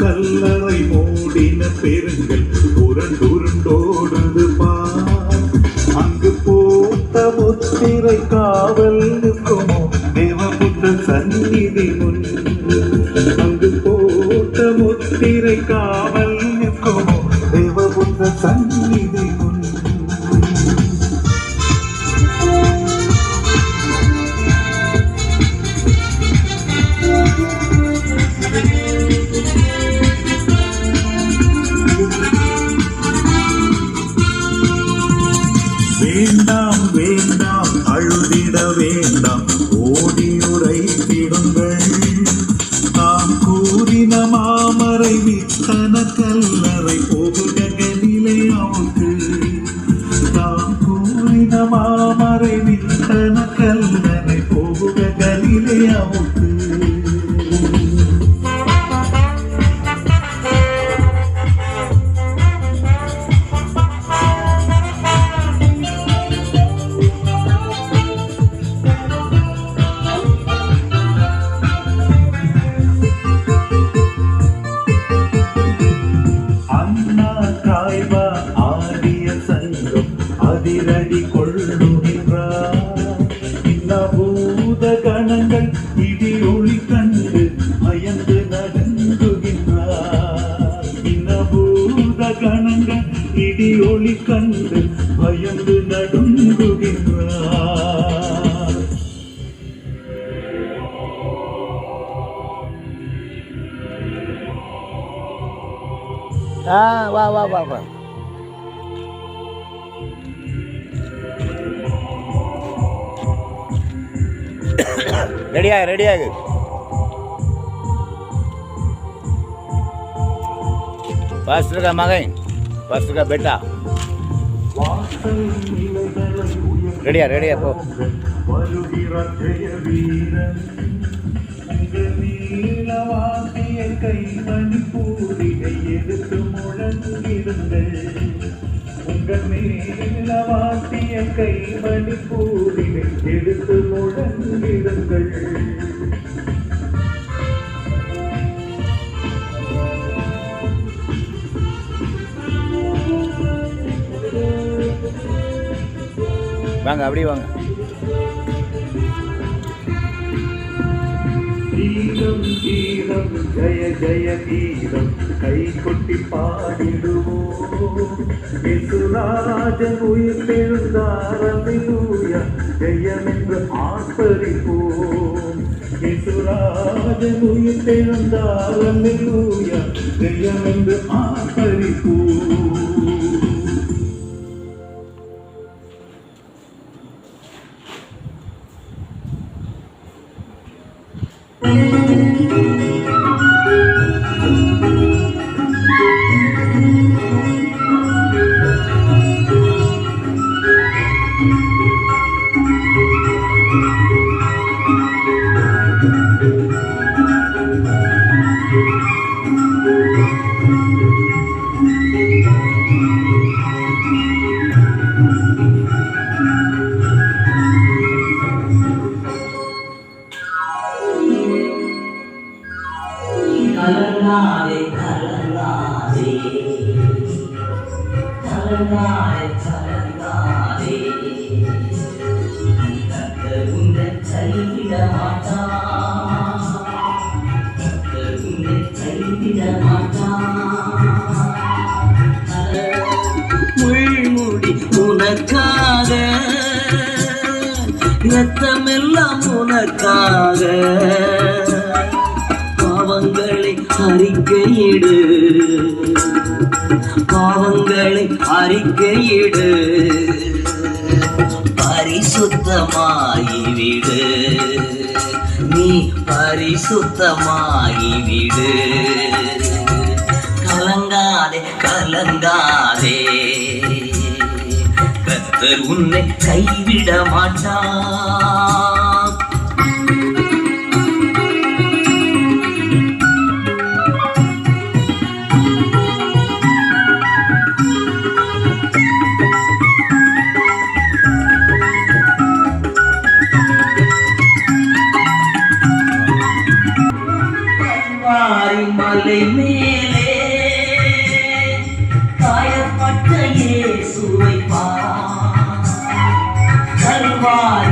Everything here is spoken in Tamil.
கல்லறை மூடின பெருங்கள் உருண்டுருண்டோடுது பார். அங்கு போட்ட முத்திரை காவல் நிற்குமோ தேவபுத்த சந்நிதி முன். அங்கு போட்ட முத்திரை காவல் நிற்குமோ தேவபுத்த சந்நிதி முன். வேண்டாம் வேண்டாம் அழுதிட வேண்டாம் ஓடி உரைத்திடுங்கள். தாம் கூறின மாமரை வித்தன கல்லறை போகுகனிலே அவுக்கு. தாம் கூறின மாமரை வித்தன கல்லறை போகுகனிலே அவுக்கு. அதிரடி கொள்ளுகின்றார். இன்னபூத கணங்கள் இடி ஒளி கண்டு பயந்து நடுங்குகின்றார். இன்னபூத கணங்கள் இடி ஒளி கண்டு பயந்து நடுங்குகின்றார். வா வா வா வா. ரெடியாகு पास्टर का मगन पास्टर का बेटा रेडिया पो உங்கள் மேலவாசிய கைமணி பூரினை எடுத்து முழங்கிடுங்கள். வாங்க அப்படி வாங்க. கீதம் கீதம் ஜய ஜய கீதம் கை கொட்டி பாடிடுவோம். இயேசுராஜன் உயிர்த்தெழுந்தார் அல்லேலூயா ஜெயம் என்று ஆர்ப்பரிப்போம். இயேசுராஜன் உயிர்த்தெழுந்தார் அல்லேலூயா ஜெயம் என்று ஆர்ப்பரிப்போம். கலங்காதே கலங்காதே கலங்காதே கலங்காதே கர்த்தர் உன்னை கைவிட மாட்டார். கர்த்தர் உன்னை கைவிட மாட்டார். முள்முடி உனக்காக இரத்தமெல்லாம் உனக்காக பாவங்களை அறிக்கையிடு பாவங்களை அறிக்கையிடு பரிசுத்தமாகிவிடு நீ பரிசுத்தமாகிவிடு. கலங்காதே கலங்காதே கர்த்தர் உன்னை கைவிட மாட்டார். கல்வாரி மலை மேலே காயப்பட்ட இயேசுவை பார். கல்வாரி